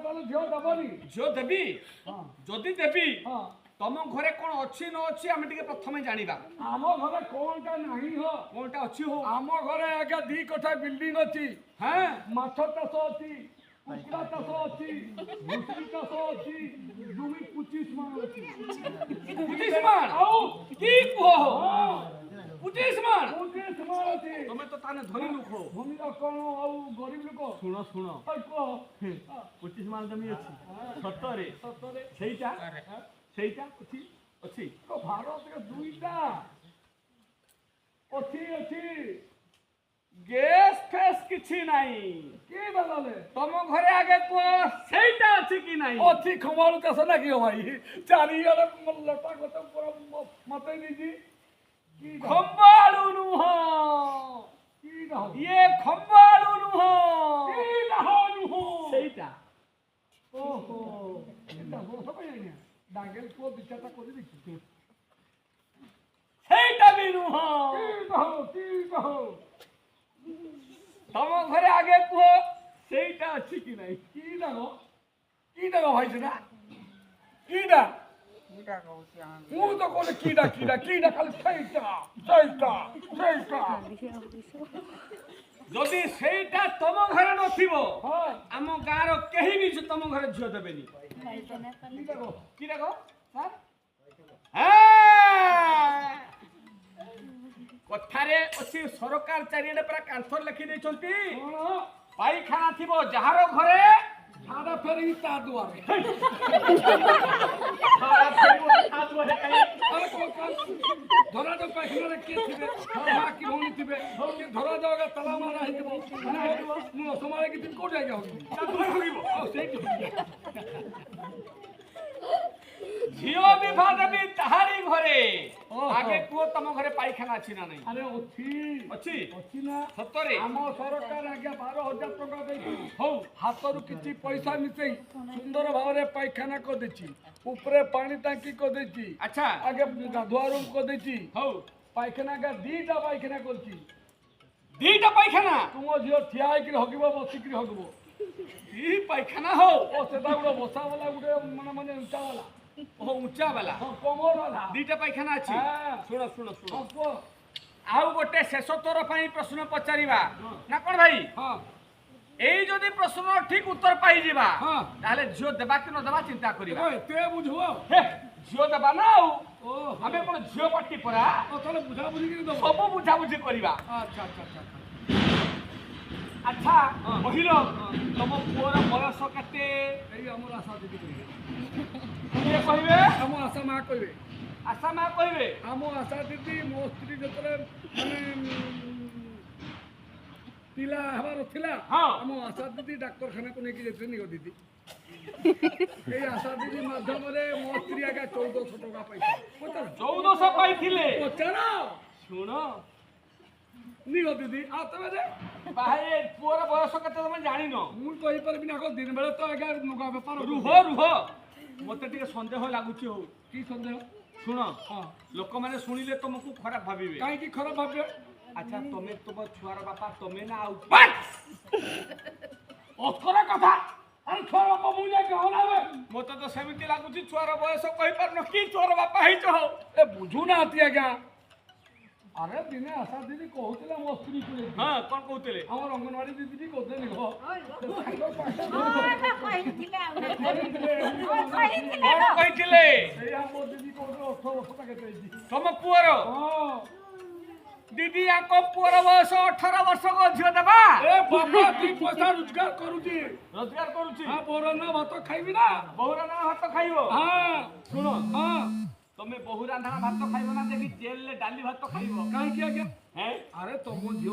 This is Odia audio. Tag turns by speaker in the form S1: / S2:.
S1: ତାହେଲେ ଝିଅ ଦେବନି
S2: ଝିଅ ଦେବି ଯଦି ଦେବି
S1: ହଁ
S2: ତମ ଘରେ କଣ ଅଛି ନ ଅଛି ଆମେ ଟିକେ ପ୍ରଥମେ ଜାଣିବା
S1: ଆମ ଘରେ କଣଟା ନାହିଁ ହୋ
S2: କଣଟା ଅଛି ହଉ
S1: ଆମ ଘରେ ଆଜ୍ଞା 2 କୋଠା ବିଲ୍ଡିଂ ଅଛି
S2: ହଁ
S1: ମାଛ ଚାଷ ଅଛି କୁକୁଡ଼ା ଚାଷ ଅଛି ଘୁଷୁରୀ ଚାଷ ଅଛି ଜମି 25 ମାଣ ଅଛି
S2: 25 ମାଣ
S1: ଆଉ
S2: କି କୁହ
S1: ହଁ
S2: 25 ମାଣ
S1: 25 ମାଣ ଅଛି
S2: ତମେ ତ ତାନେ ଧନୀ ଲୋକ
S1: ଭୂମି କଣ ଆଉ ଗରିବ ଲୋକ
S2: ଶୁଣ ଶୁଣ
S1: ଆଉ କୁହ
S2: 25 ମାଣ ଜମି ଅଛି ସତରେ
S1: ସତରେ
S2: ସେଇଟା ସେଇଟା ଅଛି ଅଛି
S1: ତ ଭାରତରେ 2ଟା ଅଛି ଅଛି
S2: ଗ୍ୟାସ୍ ଫେସ୍ କିଛି ନାହିଁ
S1: କି ଦଲାଲେ
S2: ତମ ଘରେ ଆଗେ କୁହ ସେଇଟା ଅଛି କି ନାହିଁ
S1: ଅଛି ଖମାଳୁ ଚାଷ ନା କି ଭାଇ ଚାରିଆଡେ ଲଟା ଗଛ ପୁରା ମତେ ଦେଇଛି କି
S2: ଖମ୍ବାଳୁ ନୁହଁ
S1: କି ଡାହ
S2: ଇଏ ଖମ୍ବାଳୁ ନୁହଁ
S1: କି ଡାହ ନୁହଁ
S2: ସେଇଟା
S1: ଓହୋ ଏଟା ବର୍ଷ ପାଇଁ ଆଜ୍ଞା ଡାଙ୍ଗେଲ ପୁଅ ବିଚାରଟା କରି ଦେଖି
S2: ସେଇଟା ବି ନୁହଁ
S1: କି ଡାହ
S2: ତମ ଘରେ ଆଗେ କୁହ ସେଇଟା ଅଛି କି ନାହିଁ
S1: କି ଡାହ ଭାଇ ସେଟା କିଟା ମୁଁ ତ କହୁଛି କିଟା ଖାଲି ସେଇଟା
S2: ଯଦି ସେଇଟା ତମ ଘରେ ନଥିବ
S1: ହଁ
S2: ଆମ ଗାଁର କେହି ବି ତମ ଘରେ ଝିଅ ଦେବେନି
S1: କିଟା କହ
S2: କି ଡାକ ସାର୍ କଥାରେ ଅଛି ସରକାର ଚାରିଆଡେ ପୁରା କାନ୍ଥରେ ଲେଖି ଦେଇଛନ୍ତି
S1: କଣ
S2: ପାଇଖାନା ଥିବ ଯାହାର ଘରେ
S1: ଝାଡା ଫେରିକି ତା ଦୁଆରେ ଧରା ଯାଉ ପାଖରେ କିଏ ଥିବେ ମା କି ଭଉଣୀ ଥିବେ କିଏ ଧରା ଯାଉ ତାଲା ମାରା ହେଇଥିବ ମୁଁ ଅସମାଳିକି ଥିବି କୋଉଠି ଆଜ୍ଞା ହଉଥିବି ଆଉ ସେଇଠି
S2: ଝିଅ ବିବାହ ଦେବି ତାହାରି ଘରେ
S1: ଓହୋ।
S2: ଆଗେ କୁହ ତମ ଘରେ ପାଇଖାନା ଅଛି ନା ନାହିଁ
S1: ଆରେ ଅଛି
S2: ଅଛି
S1: ଅଛି ନା
S2: ସତରେ
S1: ଆମ ସରକାର ଆଜ୍ଞା 12,000 ଟଙ୍କା ଦେଇଛି ହଉ ହାତରୁ କିଛି ପଇସା ମିଶେଇ ସୁନ୍ଦର ଭାବରେ ପାଇଖାନା କରିଦେଇଛି ଉପରେ ପାଣି ଟାଙ୍କି କରିଦେଇଛି
S2: ଆଚ୍ଛା
S1: ଆଗେ ଗାଧୁଆ ରୁମ୍ କରିଦେଇଛି
S2: ହଉ
S1: ପାଇଖାନା ଆଜ୍ଞା 2ଟା ପାଇଖାନା କରିଛି
S2: ଦିଟା ପାଇଖାନା
S1: ତୁମ ଝିଅ ଠିଆ ହେଇକିରି ହଗିବ ବସିକିରି ହଗିବ
S2: ଦି ପାଇଖାନା ହଉ
S1: ଓ ସେଟା ଗୋଟେ ବସା ବାଲା ଗୋଟେ ମାନେ ଉଞ୍ଚା ବାଲା
S2: ଓହୋ ଉଞ୍ଚା ବାଲା
S1: ହଁ କମର ବାଲା
S2: ଦିଟା ପାଇଖାନା ଅଛି
S1: ହଁ।
S2: ଶୁଣ ଶୁଣ ଶୁଣ
S1: ହଁ କୁହ
S2: ଆଉ ଗୋଟେ ଶେଷ ଥର ପାଇଁ ପ୍ରଶ୍ନ ପଚାରିବା ନା କଣ ଭାଇ
S1: ହଁ
S2: ଏଇ ଯଦି ପ୍ରଶ୍ନ ଠିକ ଉତ୍ତର ପାଇଯିବା
S1: ହଁ।
S2: ତାହେଲେ ଝିଅ ଦେବା କି ନ ଦେବା ଚିନ୍ତା କରିବା
S1: ଏତେ ବୁଝିବ
S2: ହେ, ଝିଅ ଦେବା ନା ଆଉ
S1: ଓ
S2: ଆମେ କଣ ଝିଅ ପାଟି ପରା
S1: ତାହେଲେ ବୁଝାବୁଝିକିରି ଦେବ
S2: ସବୁ ବୁଝାବୁଝି କରିବା
S1: ଆଚ୍ଛା ଆଚ୍ଛା ଆଚ୍ଛା
S2: ଆଚ୍ଛା
S1: ହଁ।
S2: କହିଲ ତମ ପୁଅର ବୟସ କେତେ
S1: ଏଇ ଆମର ଆଶା ଦିଦି କହିବେ
S2: କିଏ କହିବେ
S1: ଆମ ଆଶା ମା କହିବେ
S2: ଆଶା ମା କହିବେ
S1: ଆମ ଆଶା ଦିଦି ମୋ ସ୍ତ୍ରୀ ଯେତେବେଳେ ମାନେ ପିଲା ହେବାର ଥିଲା
S2: ହଁ।
S1: ଆମ ଆଶା ଦିଦି ଡାକ୍ତରଖାନାକୁ ନେଇକି ଯାଇଥିଲେ ନିଗ ଦିଦି ଏଇ ଆଶା ଦିଦି ମାଧ୍ୟମରେ ମୋ ସ୍ତ୍ରୀ ଆଜ୍ଞା 1400 ଟଙ୍କା ପାଇଥିଲା ପଚାର
S2: 1400 ପାଇଥିଲେ
S1: ପଚାର
S2: ଶୁଣ
S1: ନିଗ ଦିଦି ଆଉ ତମେ ଯେ
S2: ଭାଇ ପୁଅର ବୟସ କେତେ ତମେ ଜାଣିନ
S1: ମୁଁ କହିପାରିବିନି ଆଗ ଦିନ ବେଳେ ତ ଆଜ୍ଞା ଲୁଗା ବେପାର
S2: ରୁହ ରୁହ ମତେ ଟିକେ ସନ୍ଦେହ ଲାଗୁଛି ହଉ
S1: କି ସନ୍ଦେହ
S2: ଶୁଣ
S1: ହଁ
S2: ଲୋକମାନେ ଶୁଣିଲେ ତମକୁ ଖରାପ ଭାବିବେ
S1: କାହିଁକି ଖରାପ ଭାବିବେ
S2: ଆଚ୍ଛା ତମେ ତମ ଛୁଆର ବାପା ତମେ ନା ଆଉ
S1: ଅଥର କଥା ଆରେ ଛୁଆ ବାପା ମୁଁ ଯାଇକି ହଲାବେ
S2: ମତେ ତ ସେମିତି ଲାଗୁଛି ଛୁଆର ବୟସ କହିପାରୁନ କି ଛୁଆର ବାପା ହେଇଛ ହଉ
S1: ଏ ବୁଝୁନାହାନ୍ତି ଆଜ୍ଞା ଆରେ ଦିନେ ଆଶା ଦିଦି କହୁଥିଲେ ମୋ ସ୍ତ୍ରୀକୁ ନେଇକି
S2: ହଁ କଣ କହୁଥିଲେ
S1: ଆମର ଅଙ୍ଗନବାଡି ଦିଦି କହୁଥିଲେ ନିଘ
S2: କଣ କହିଥିଲେ
S1: ସେଇଆ ମୋ ଦିଦି କହୁଥିଲେ 18 ବର୍ଷ ତାକେ ଦେଇଛି
S2: ତମ ପୁଅର
S1: ହଁ
S2: ଦିଦି ଆଙ୍କ ପୁଅର ବୟସ 18 ବର୍ଷକ ଝିଅ ଦେବା
S1: ଏ ବାପା 2 ପଇସା ରୋଜଗାର କରୁଛି
S2: ରୋଜଗାର କରୁଛି
S1: ହଁ ବୋରନା ଭାତ ଖାଇବି ନା
S2: ବହୁ ରାନ୍ଧଣା ଭାତ ଖାଇବ
S1: ହଁ
S2: ଶୁଣ
S1: ହଁ
S2: ତମେ ବହୁ ରାନ୍ଧଣା ଭାତ ଖାଇବ ନା ଯାଇକି ଜେଲରେ ଡାଲି ଭାତ ଖାଇବ
S1: କାହିଁକି ଆଜ୍ଞା
S2: ହେଁ
S1: ଆରେ ତମ ଝିଅ